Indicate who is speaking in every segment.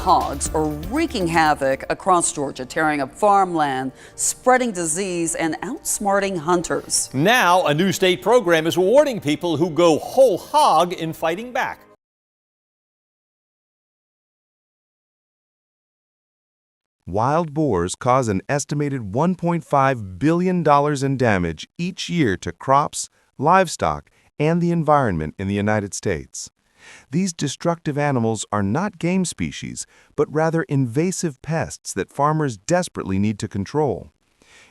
Speaker 1: hogs are wreaking havoc across Georgia, tearing up farmland, spreading disease, and outsmarting hunters.
Speaker 2: Now, a new state program is rewarding people who go whole hog in fighting back.
Speaker 3: Wild boars cause an estimated $1.5 billion in damage each year to crops, livestock, and the environment in the United States. These destructive animals are not game species, but rather invasive pests that farmers desperately need to control.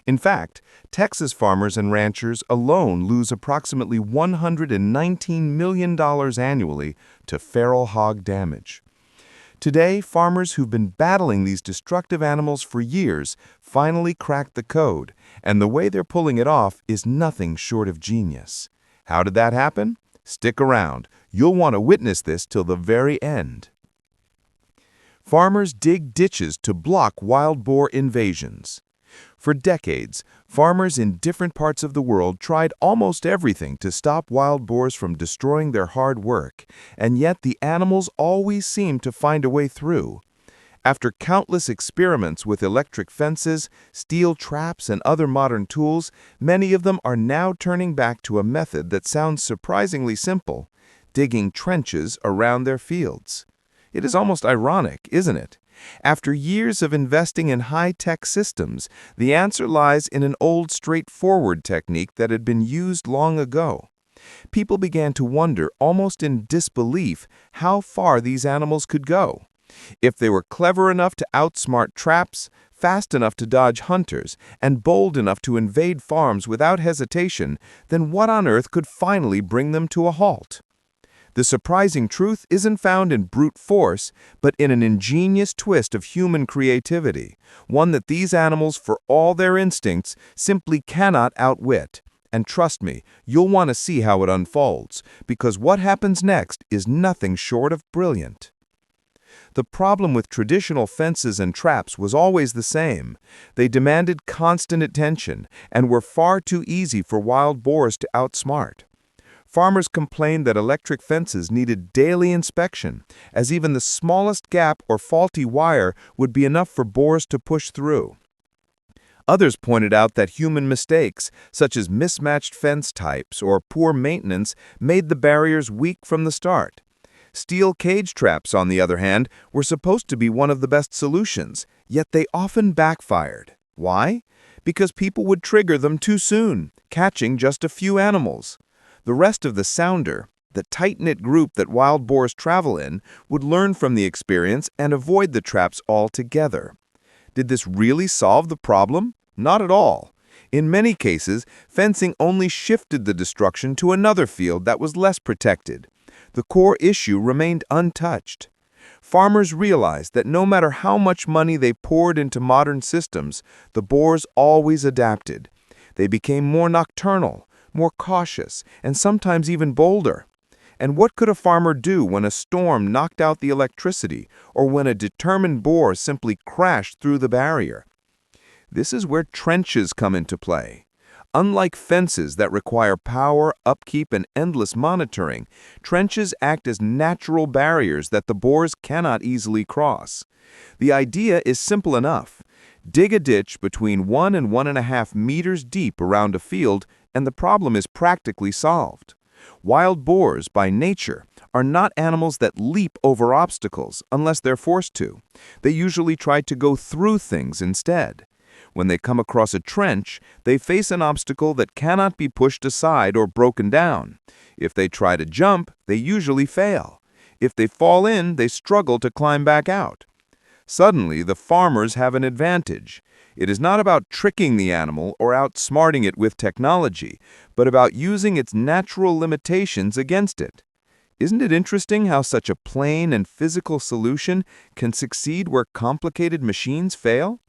Speaker 3: In fact, Texas farmers and ranchers alone lose approximately $119 million annually to feral hog damage. Today, farmers who've been battling these destructive animals for years finally cracked the code, and the way they're pulling it off is nothing short of genius. How did that happen? Stick around. You'll want to witness this till the very end. Farmers dig ditches to block wild boar invasions. For decades, farmers in different parts of the world tried almost everything to stop wild boars from destroying their hard work, and yet the animals always seemed to find a way through. After countless experiments with electric fences, steel traps, and other modern tools, many of them are now turning back to a method that sounds surprisingly simple: digging trenches around their fields. It is almost ironic, isn't it? After years of investing in high-tech systems, the answer lies in an old straightforward technique that had been used long ago. People began to wonder, almost in disbelief, how far these animals could go. If they were clever enough to outsmart traps, fast enough to dodge hunters, and bold enough to invade farms without hesitation, then what on earth could finally bring them to a halt? The surprising truth isn't found in brute force, but in an ingenious twist of human creativity, one that these animals, for all their instincts, simply cannot outwit. And trust me, you'll want to see how it unfolds, because what happens next is nothing short of brilliant. The problem with traditional fences and traps was always the same. They demanded constant attention and were far too easy for wild boars to outsmart. Farmers complained that electric fences needed daily inspection, as even the smallest gap or faulty wire would be enough for boars to push through. Others pointed out that human mistakes, such as mismatched fence types or poor maintenance, made the barriers weak from the start. Steel cage traps, on the other hand, were supposed to be one of the best solutions, yet they often backfired. Why? Because people would trigger them too soon, catching just a few animals. The rest of the sounder, the tight-knit group that wild boars travel in, would learn from the experience and avoid the traps altogether. Did this really solve the problem? Not at all. In many cases, fencing only shifted the destruction to another field that was less protected. The core issue remained untouched. Farmers realized that no matter how much money they poured into modern systems, the boars always adapted. They became more nocturnal, more cautious, and sometimes even bolder. And what could a farmer do when a storm knocked out the electricity, or when a determined boar simply crashed through the barrier? This is where trenches come into play. Unlike fences that require power, upkeep, and endless monitoring, trenches act as natural barriers that the boars cannot easily cross. The idea is simple enough. Dig a ditch between 1 and 1.5 meters deep around a field, and the problem is practically solved. Wild boars, by nature, are not animals that leap over obstacles unless they're forced to. They usually try to go through things instead. When they come across a trench, they face an obstacle that cannot be pushed aside or broken down. If they try to jump, they usually fail. If they fall in, they struggle to climb back out. Suddenly, the farmers have an advantage. It is not about tricking the animal or outsmarting it with technology, but about using its natural limitations against it. Isn't it interesting how such a plain and physical solution can succeed where complicated machines fail?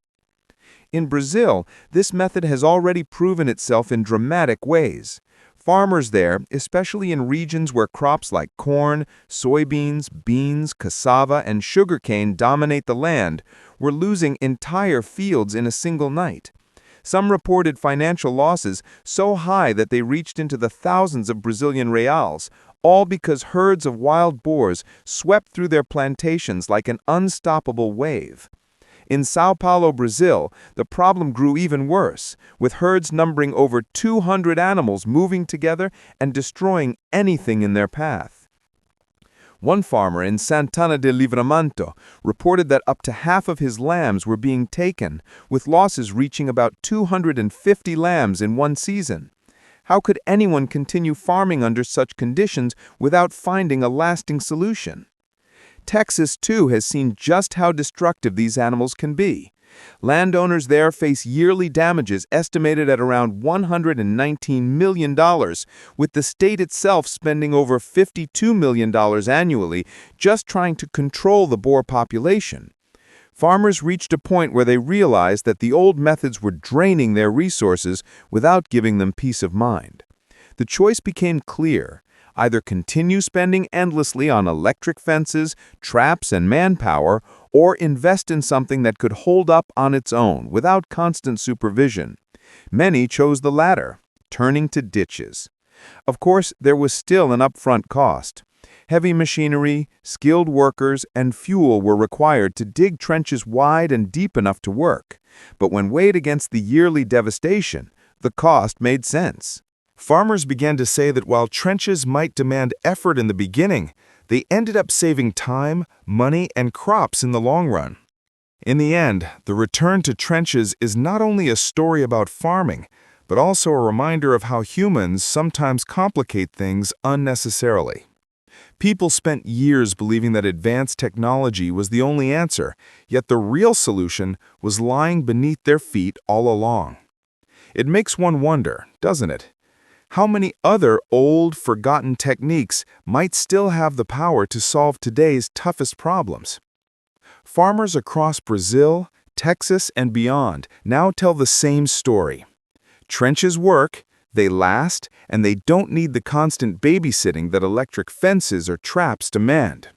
Speaker 3: In Brazil, this method has already proven itself in dramatic ways. Farmers there, especially in regions where crops like corn, soybeans, beans, cassava, and sugarcane dominate the land, were losing entire fields in a single night. Some reported financial losses so high that they reached into the thousands of Brazilian reals, all because herds of wild boars swept through their plantations like an unstoppable wave. In São Paulo, Brazil, the problem grew even worse, with herds numbering over 200 animals moving together and destroying anything in their path. One farmer in Santana de Livramento reported that up to half of his lambs were being taken, with losses reaching about 250 lambs in one season. How could anyone continue farming under such conditions without finding a lasting solution? Texas, too, has seen just how destructive these animals can be. Landowners there face yearly damages estimated at around $119 million, with the state itself spending over $52 million annually just trying to control the boar population. Farmers reached a point where they realized that the old methods were draining their resources without giving them peace of mind. The choice became clear. Either continue spending endlessly on electric fences, traps, and manpower, or invest in something that could hold up on its own without constant supervision. Many chose the latter, turning to ditches. Of course, there was still an upfront cost. Heavy machinery, skilled workers, and fuel were required to dig trenches wide and deep enough to work. But when weighed against the yearly devastation, the cost made sense. Farmers began to say that while trenches might demand effort in the beginning, they ended up saving time, money, and crops in the long run. In the end, the return to trenches is not only a story about farming, but also a reminder of how humans sometimes complicate things unnecessarily. People spent years believing that advanced technology was the only answer, yet the real solution was lying beneath their feet all along. It makes one wonder, doesn't it? How many other old, forgotten techniques might still have the power to solve today's toughest problems? Farmers across Brazil, Texas, and beyond now tell the same story. Trenches work, they last, and they don't need the constant babysitting that electric fences or traps demand.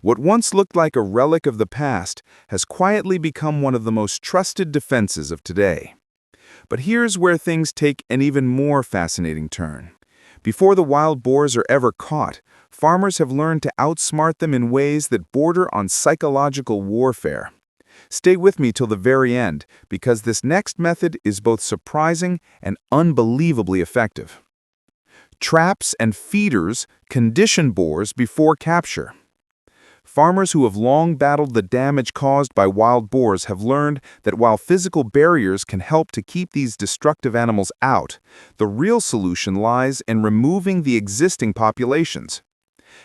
Speaker 3: What once looked like a relic of the past has quietly become one of the most trusted defenses of today. But here's where things take an even more fascinating turn. Before the wild boars are ever caught, farmers have learned to outsmart them in ways that border on psychological warfare. Stay with me till the very end, because this next method is both surprising and unbelievably effective. Traps and feeders condition boars before capture. Farmers who have long battled the damage caused by wild boars have learned that while physical barriers can help to keep these destructive animals out, the real solution lies in removing the existing populations.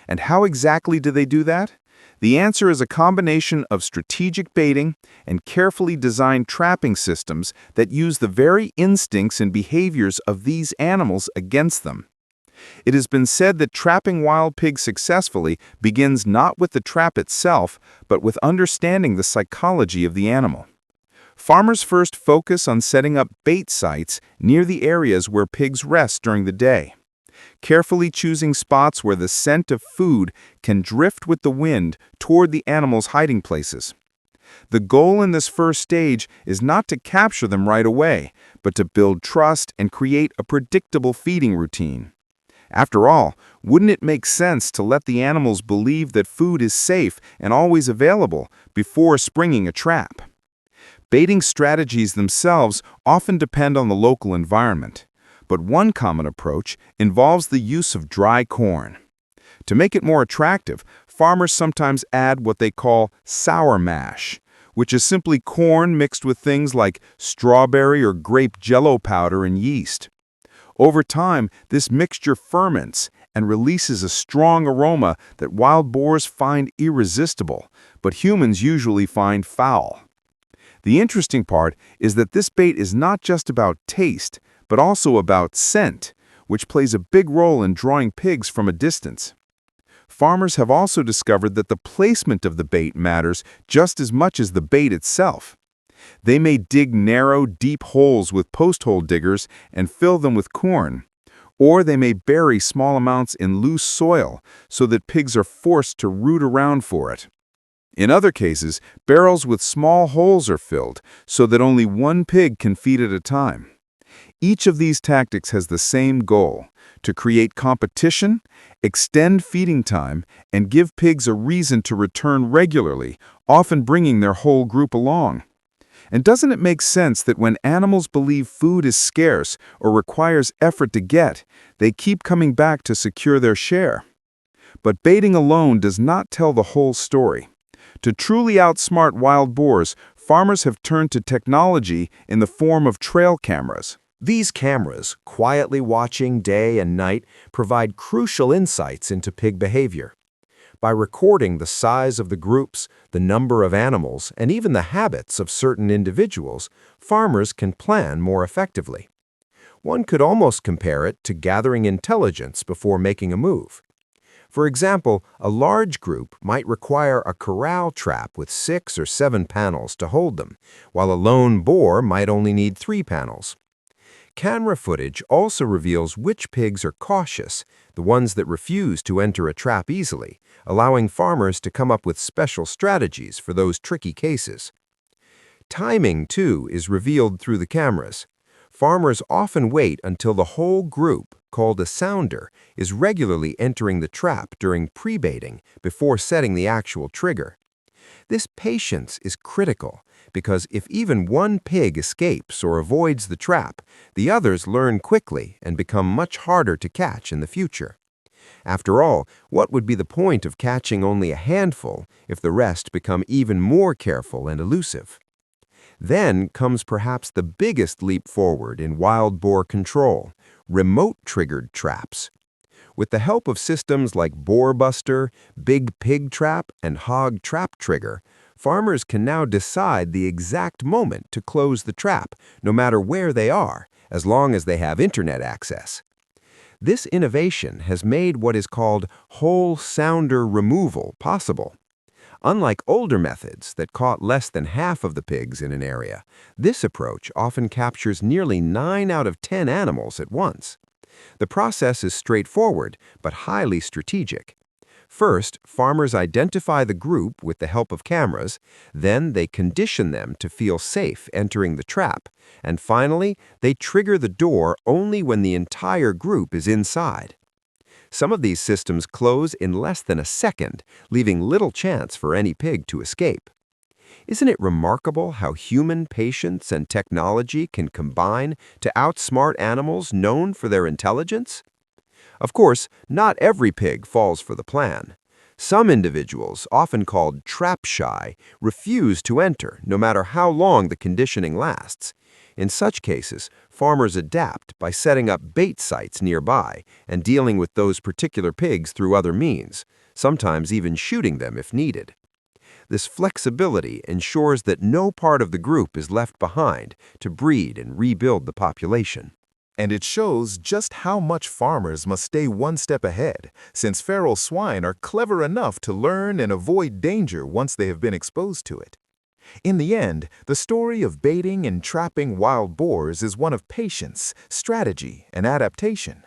Speaker 3: And how exactly do they do that? The answer is a combination of strategic baiting and carefully designed trapping systems that use the very instincts and behaviors of these animals against them. It has been said that trapping wild pigs successfully begins not with the trap itself, but with understanding the psychology of the animal. Farmers first focus on setting up bait sites near the areas where pigs rest during the day, carefully choosing spots where the scent of food can drift with the wind toward the animals' hiding places. The goal in this first stage is not to capture them right away, but to build trust and create a predictable feeding routine. After all, wouldn't it make sense to let the animals believe that food is safe and always available before springing a trap? Baiting strategies themselves often depend on the local environment, but one common approach involves the use of dry corn. To make it more attractive, farmers sometimes add what they call sour mash, which is simply corn mixed with things like strawberry or grape jello powder and yeast. Over time, this mixture ferments and releases a strong aroma that wild boars find irresistible, but humans usually find foul. The interesting part is that this bait is not just about taste, but also about scent, which plays a big role in drawing pigs from a distance. Farmers have also discovered that the placement of the bait matters just as much as the bait itself. They may dig narrow, deep holes with post-hole diggers and fill them with corn, or they may bury small amounts in loose soil so that pigs are forced to root around for it. In other cases, barrels with small holes are filled so that only one pig can feed at a time. Each of these tactics has the same goal: to create competition, extend feeding time, and give pigs a reason to return regularly, often bringing their whole group along. And doesn't it make sense that when animals believe food is scarce or requires effort to get, they keep coming back to secure their share? But baiting alone does not tell the whole story. To truly outsmart wild boars, farmers have turned to technology in the form of trail cameras.
Speaker 4: These cameras, quietly watching day and night, provide crucial insights into pig behavior. By recording the size of the groups, the number of animals, and even the habits of certain individuals, farmers can plan more effectively. One could almost compare it to gathering intelligence before making a move. For example, a large group might require a corral trap with 6 or 7 panels to hold them, while a lone boar might only need 3 panels. Camera footage also reveals which pigs are cautious, the ones that refuse to enter a trap easily, allowing farmers to come up with special strategies for those tricky cases. Timing, too, is revealed through the cameras. Farmers often wait until the whole group, called a sounder, is regularly entering the trap during pre-baiting before setting the actual trigger. This patience is critical because if even one pig escapes or avoids the trap, the others learn quickly and become much harder to catch in the future. After all, what would be the point of catching only a handful if the rest become even more careful and elusive? Then comes perhaps the biggest leap forward in wild boar control: remote-triggered traps. With the help of systems like Boar Buster, Big Pig Trap, and Hog Trap Trigger, farmers can now decide the exact moment to close the trap, no matter where they are, as long as they have internet access. This innovation has made what is called whole sounder removal possible. Unlike older methods that caught less than half of the pigs in an area, this approach often captures nearly 9 out of 10 animals at once. The process is straightforward, but highly strategic. First, farmers identify the group with the help of cameras, then they condition them to feel safe entering the trap, and finally, they trigger the door only when the entire group is inside. Some of these systems close in less than a second, leaving little chance for any pig to escape. Isn't it remarkable how human patience and technology can combine to outsmart animals known for their intelligence? Of course, not every pig falls for the plan. Some individuals, often called trap-shy, refuse to enter no matter how long the conditioning lasts. In such cases, farmers adapt by setting up bait sites nearby and dealing with those particular pigs through other means, sometimes even shooting them if needed. This flexibility ensures that no part of the group is left behind to breed and rebuild the population.
Speaker 3: And it shows just how much farmers must stay one step ahead, since feral swine are clever enough to learn and avoid danger once they have been exposed to it. In the end, the story of baiting and trapping wild boars is one of patience, strategy, and adaptation.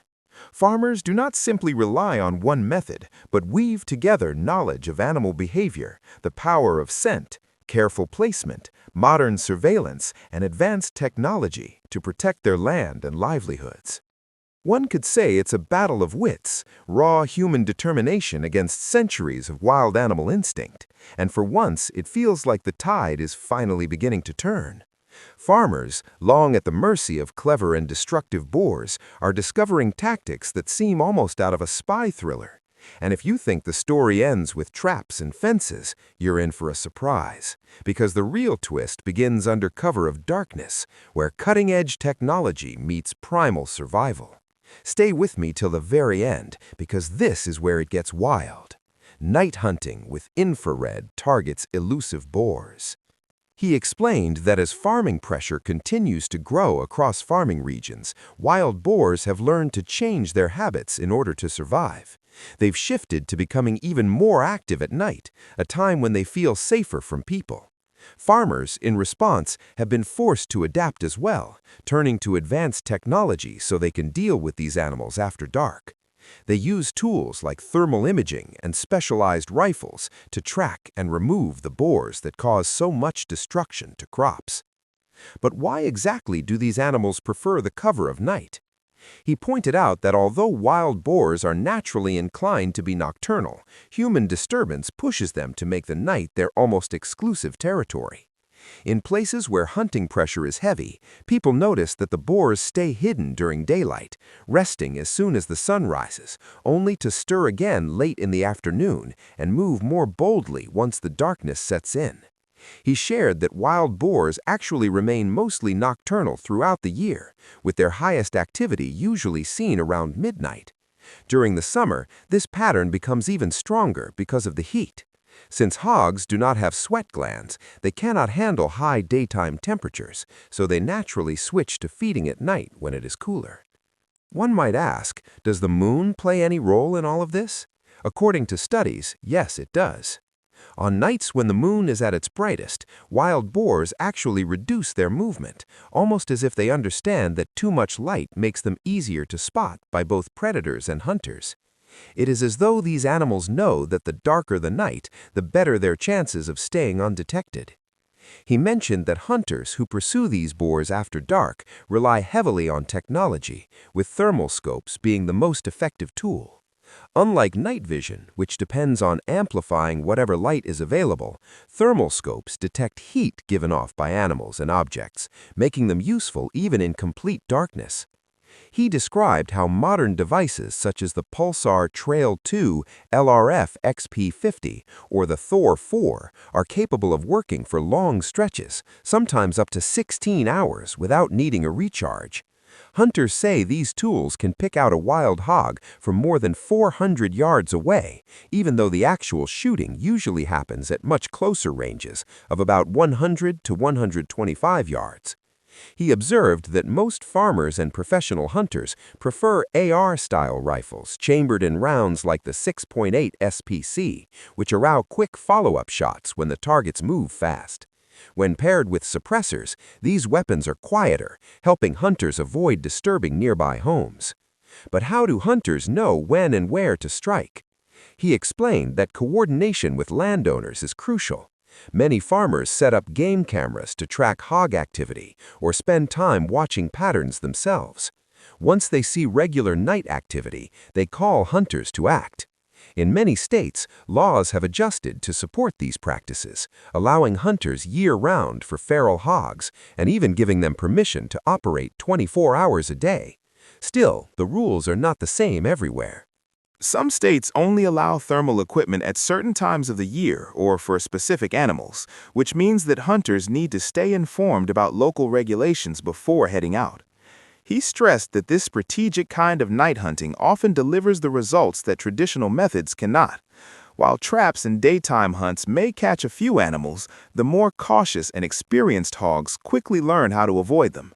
Speaker 3: Farmers do not simply rely on one method, but weave together knowledge of animal behavior, the power of scent, careful placement, modern surveillance, and advanced technology to protect their land and livelihoods. One could say it's a battle of wits, raw human determination against centuries of wild animal instinct, and for once it feels like the tide is finally beginning to turn. Farmers, long at the mercy of clever and destructive boars, are discovering tactics that seem almost out of a spy thriller. And if you think the story ends with traps and fences, you're in for a surprise, because the real twist begins under cover of darkness, where cutting-edge technology meets primal survival. Stay with me till the very end, because this is where it gets wild. Night hunting with infrared targets elusive boars. He explained that as farming pressure continues to grow across farming regions, wild boars have learned to change their habits in order to survive. They've shifted to becoming even more active at night, a time when they feel safer from people. Farmers, in response, have been forced to adapt as well, turning to advanced technology so they can deal with these animals after dark.
Speaker 4: They use tools like thermal imaging and specialized rifles to track and remove the boars that cause so much destruction to crops. But why exactly do these animals prefer the cover of night? He pointed out that although wild boars are naturally inclined to be nocturnal, human disturbance pushes them to make the night their almost exclusive territory. In places where hunting pressure is heavy, people notice that the boars stay hidden during daylight, resting as soon as the sun rises, only to stir again late in the afternoon and move more boldly once the darkness sets in. He shared that wild boars actually remain mostly nocturnal throughout the year, with their highest activity usually seen around midnight. During the summer, this pattern becomes even stronger because of the heat. Since hogs do not have sweat glands, they cannot handle high daytime temperatures, so they naturally switch to feeding at night when it is cooler. One might ask, does the moon play any role in all of this? According to studies, yes, it does. On nights when the moon is at its brightest, wild boars actually reduce their movement, almost as if they understand that too much light makes them easier to spot by both predators and hunters. It is as though these animals know that the darker the night, the better their chances of staying undetected. He mentioned that hunters who pursue these boars after dark rely heavily on technology, with thermal scopes being the most effective tool. Unlike night vision, which depends on amplifying whatever light is available, thermal scopes detect heat given off by animals and objects, making them useful even in complete darkness. He described how modern devices such as the Pulsar Trail 2 LRF XP50 or the Thor 4 are capable of working for long stretches, sometimes up to 16 hours without needing a recharge. Hunters say these tools can pick out a wild hog from more than 400 yards away, even though the actual shooting usually happens at much closer ranges of about 100 to 125 yards. He observed that most farmers and professional hunters prefer AR-style rifles chambered in rounds like the 6.8 SPC, which allow quick follow-up shots when the targets move fast. When paired with suppressors, these weapons are quieter, helping hunters avoid disturbing nearby homes. But how do hunters know when and where to strike? He explained that coordination with landowners is crucial. Many farmers set up game cameras to track hog activity or spend time watching patterns themselves. Once they see regular night activity, they call hunters to act. In many states, laws have adjusted to support these practices, allowing hunters year-round for feral hogs and even giving them permission to operate 24 hours a day. Still, the rules are not the same everywhere.
Speaker 5: Some states only allow thermal equipment at certain times of the year or for specific animals, which means that hunters need to stay informed about local regulations before heading out. He stressed that this strategic kind of night hunting often delivers the results that traditional methods cannot. While traps and daytime hunts may catch a few animals, the more cautious and experienced hogs quickly learn how to avoid them.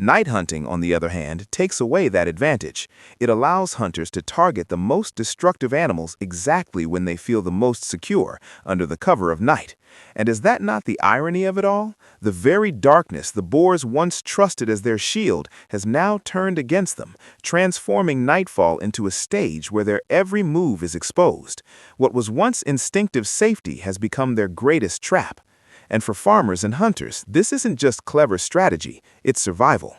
Speaker 5: Night hunting, on the other hand, takes away that advantage. It allows hunters to target the most destructive animals exactly when they feel the most secure, under the cover of night. And is that not the irony of it all? The very darkness the boars once trusted as their shield has now turned against them, transforming nightfall into a stage where their every move is exposed. What was once instinctive safety has become their greatest trap. And for farmers and hunters, this isn't just clever strategy, it's survival.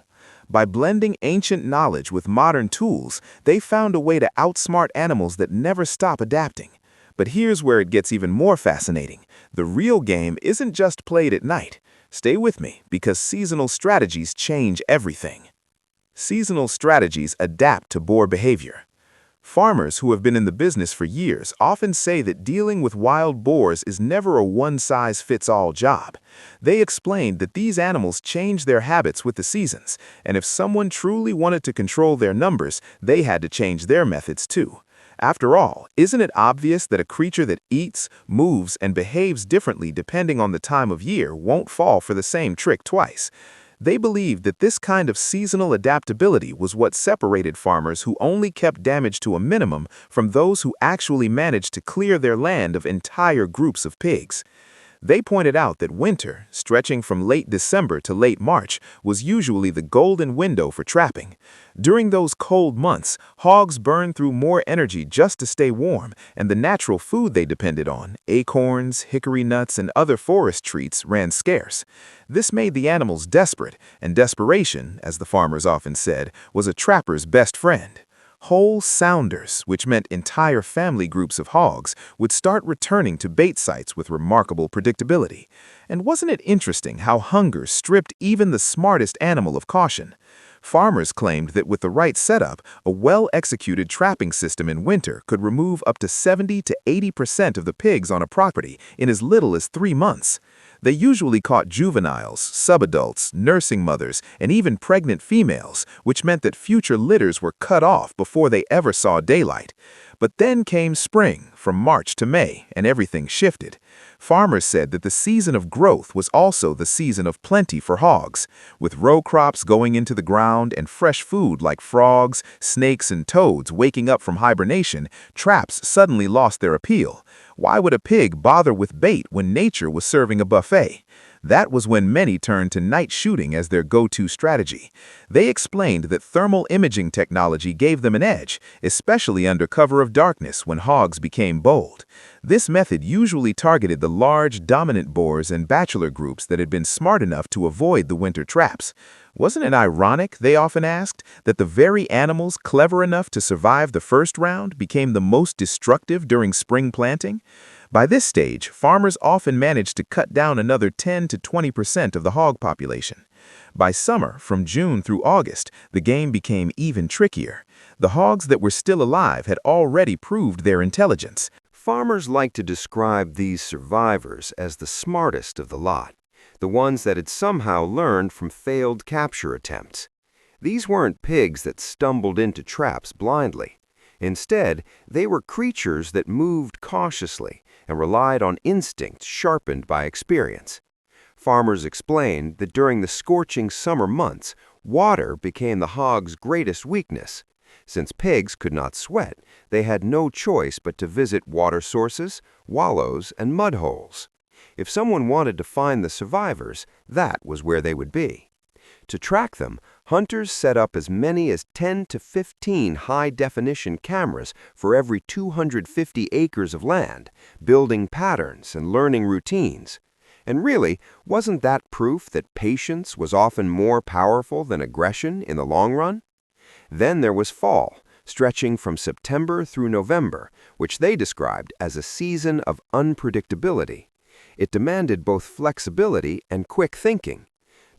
Speaker 5: By blending ancient knowledge with modern tools, they found a way to outsmart animals that never stop adapting. But here's where it gets even more fascinating. The real game isn't just played at night. Stay with me, because seasonal strategies change everything. Seasonal strategies adapt to boar behavior. Farmers who have been in the business for years often say that dealing with wild boars is never a one-size-fits-all job. They explained that these animals change their habits with the seasons, and if someone truly wanted to control their numbers, they had to change their methods too. After all, isn't it obvious that a creature that eats, moves, and behaves differently depending on the time of year won't fall for the same trick twice? They believed that this kind of seasonal adaptability was what separated farmers who only kept damage to a minimum from those who actually managed to clear their land of entire groups of pigs. They pointed out that winter, stretching from late December to late March, was usually the golden window for trapping. During those cold months, hogs burned through more energy just to stay warm, and the natural food they depended on, acorns, hickory nuts, and other forest treats, ran scarce. This made the animals desperate, and desperation, as the farmers often said, was a trapper's best friend. Whole sounders, which meant entire family groups of hogs, would start returning to bait sites with remarkable predictability. And wasn't it interesting how hunger stripped even the smartest animal of caution? Farmers claimed that with the right setup, a well-executed trapping system in winter could remove up to 70 to 80% of the pigs on a property in as little as 3 months. They usually caught juveniles, subadults, nursing mothers, and even pregnant females, which meant that future litters were cut off before they ever saw daylight. But then came spring, from March to May, and everything shifted. Farmers said that the season of growth was also the season of plenty for hogs. With row crops going into the ground and fresh food like frogs, snakes, and toads waking up from hibernation, traps suddenly lost their appeal. Why would a pig bother with bait when nature was serving a buffet? That was when many turned to night shooting as their go-to strategy. They explained that thermal imaging technology gave them an edge, especially under cover of darkness when hogs became bold. This method usually targeted the large, dominant boars and bachelor groups that had been smart enough to avoid the winter traps. Wasn't it ironic, they often asked, that the very animals clever enough to survive the first round became the most destructive during spring planting? By this stage, farmers often managed to cut down another 10 to 20% of the hog population. By summer, from June through August, the game became even trickier. The hogs that were still alive had already proved their intelligence.
Speaker 4: Farmers like to describe these survivors as the smartest of the lot, the ones that had somehow learned from failed capture attempts. These weren't pigs that stumbled into traps blindly. Instead, they were creatures that moved cautiously and relied on instinct sharpened by experience. Farmers explained that during the scorching summer months, water became the hog's greatest weakness. Since pigs could not sweat, they had no choice but to visit water sources, wallows, and mud holes. If someone wanted to find the survivors, that was where they would be. To track them, hunters set up as many as 10 to 15 high-definition cameras for every 250 acres of land, building patterns and learning routines. And really, wasn't that proof that patience was often more powerful than aggression in the long run? Then there was fall, stretching from September through November, which they described as a season of unpredictability. It demanded both flexibility and quick thinking.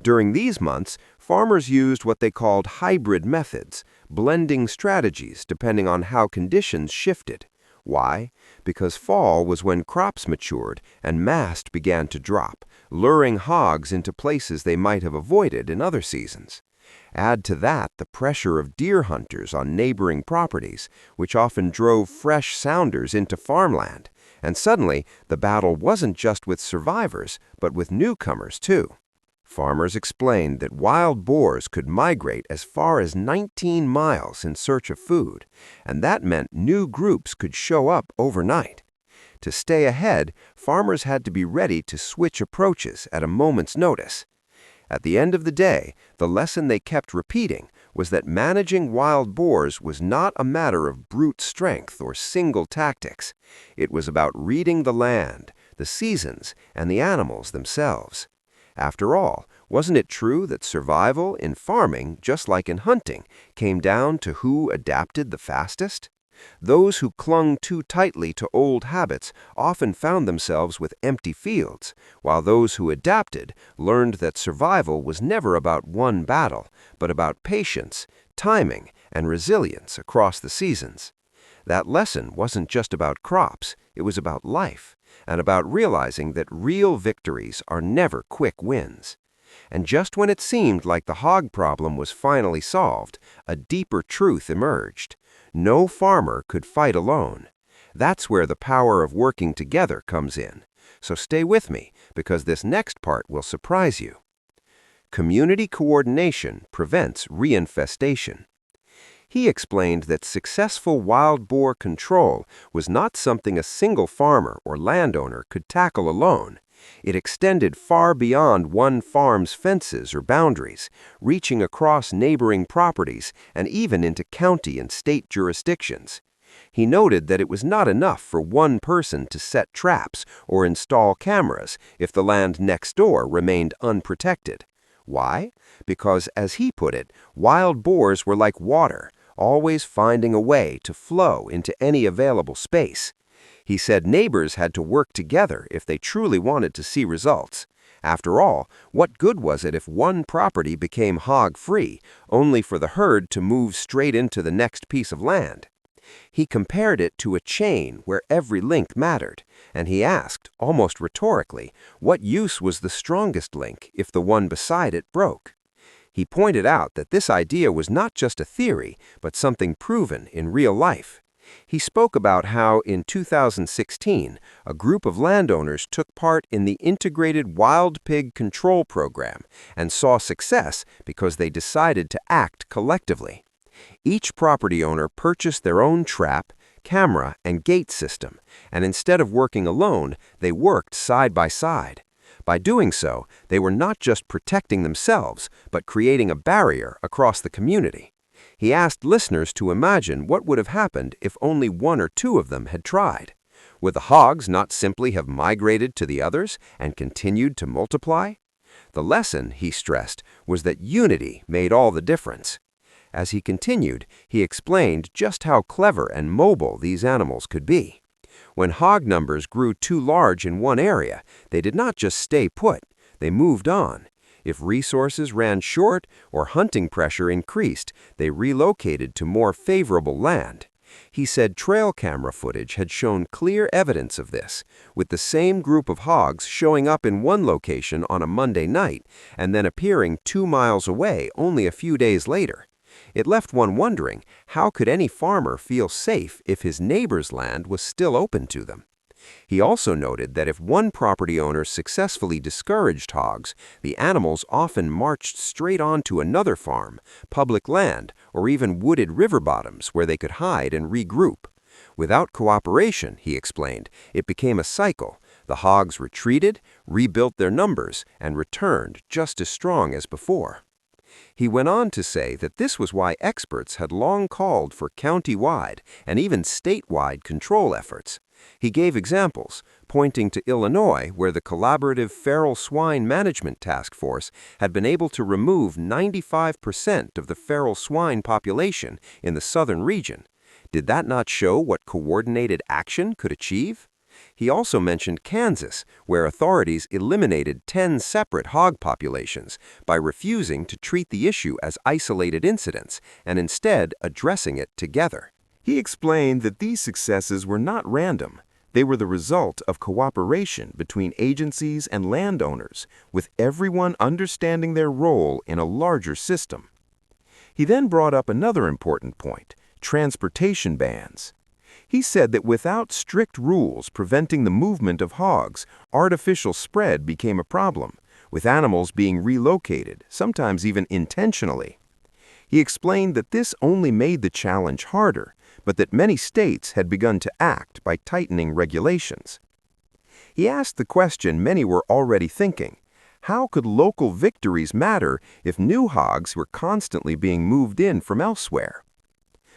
Speaker 4: During these months, farmers used what they called hybrid methods, blending strategies depending on how conditions shifted. Why? Because fall was when crops matured and mast began to drop, luring hogs into places they might have avoided in other seasons. Add to that the pressure of deer hunters on neighboring properties, which often drove fresh sounders into farmland, and suddenly the battle wasn't just with survivors, but with newcomers too. Farmers explained that wild boars could migrate as far as 19 miles in search of food, and that meant new groups could show up overnight. To stay ahead, farmers had to be ready to switch approaches at a moment's notice. At the end of the day, the lesson they kept repeating was that managing wild boars was not a matter of brute strength or single tactics. It was about reading the land, the seasons, and the animals themselves. After all, wasn't it true that survival in farming, just like in hunting, came down to who adapted the fastest? Those who clung too tightly to old habits often found themselves with empty fields, while those who adapted learned that survival was never about one battle, but about patience, timing, and resilience across the seasons. That lesson wasn't just about crops, it was about life, and about realizing that real victories are never quick wins. And just when it seemed like the hog problem was finally solved, a deeper truth emerged. No farmer could fight alone. That's where the power of working together comes in. So stay with me, because this next part will surprise you. Community coordination prevents reinfestation. He explained that successful wild boar control was not something a single farmer or landowner could tackle alone. It extended far beyond one farm's fences or boundaries, reaching across neighboring properties and even into county and state jurisdictions. He noted that it was not enough for one person to set traps or install cameras if the land next door remained unprotected. Why? Because, as he put it, wild boars were like water, always finding a way to flow into any available space. He said neighbors had to work together if they truly wanted to see results. After all, what good was it if one property became hog-free, only for the herd to move straight into the next piece of land? He compared it to a chain where every link mattered, and he asked, almost rhetorically, what use was the strongest link if the one beside it broke? He pointed out that this idea was not just a theory, but something proven in real life. He spoke about how, in 2016, a group of landowners took part in the Integrated Wild Pig Control Program and saw success because they decided to act collectively. Each property owner purchased their own trap, camera, and gate system, and instead of working alone, they worked side by side. By doing so, they were not just protecting themselves, but creating a barrier across the community. He asked listeners to imagine what would have happened if only one or two of them had tried. Would the hogs not simply have migrated to the others and continued to multiply? The lesson, he stressed, was that unity made all the difference. As he continued, he explained just how clever and mobile these animals could be. When hog numbers grew too large in one area, they did not just stay put, they moved on. If resources ran short or hunting pressure increased, they relocated to more favorable land. He said trail camera footage had shown clear evidence of this, with the same group of hogs showing up in one location on a Monday night and then appearing 2 miles away only a few days later. It left one wondering, how could any farmer feel safe if his neighbor's land was still open to them? He also noted that if one property owner successfully discouraged hogs, the animals often marched straight on to another farm, public land, or even wooded river bottoms where they could hide and regroup. Without cooperation, he explained, it became a cycle. The hogs retreated, rebuilt their numbers, and returned just as strong as before. He went on to say that this was why experts had long called for county-wide and even statewide control efforts. He gave examples, pointing to Illinois, where the collaborative feral swine management task force had been able to remove 95% of the feral swine population in the southern region. Did that not show what coordinated action could achieve? He also mentioned Kansas, where authorities eliminated 10 separate hog populations by refusing to treat the issue as isolated incidents and instead addressing it together.
Speaker 5: He explained that these successes were not random. They were the result of cooperation between agencies and landowners, with everyone understanding their role in a larger system. He then brought up another important point: transportation bans. He said that without strict rules preventing the movement of hogs, artificial spread became a problem, with animals being relocated, sometimes even intentionally. He explained that this only made the challenge harder, but that many states had begun to act by tightening regulations. He asked the question many were already thinking: how could local victories matter if new hogs were constantly being moved in from elsewhere?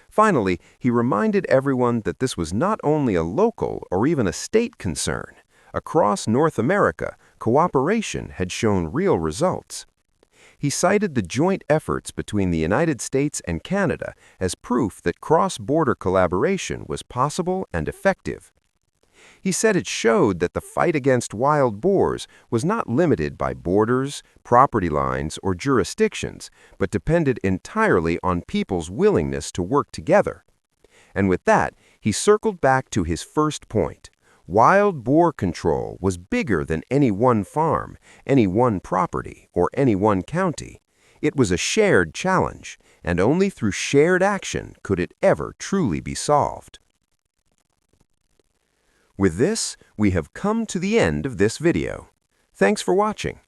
Speaker 5: Finally, he reminded everyone that this was not only a local or even a state concern. Across North America, cooperation had shown real results. He cited the joint efforts between the United States and Canada as proof that cross-border collaboration was possible and effective. He said it showed that the fight against wild boars was not limited by borders, property lines, or jurisdictions, but depended entirely on people's willingness to work together. And with that, he circled back to his first point. Wild boar control was bigger than any one farm, any one property, or any one county. It was a shared challenge, and only through shared action could it ever truly be solved. With this, we have come to the end of this video. Thanks for watching.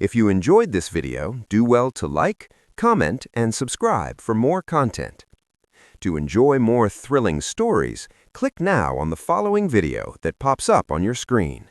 Speaker 5: If you enjoyed this video, do well to like, comment, and subscribe for more content. To enjoy more thrilling stories, click now on the following video that pops up on your screen.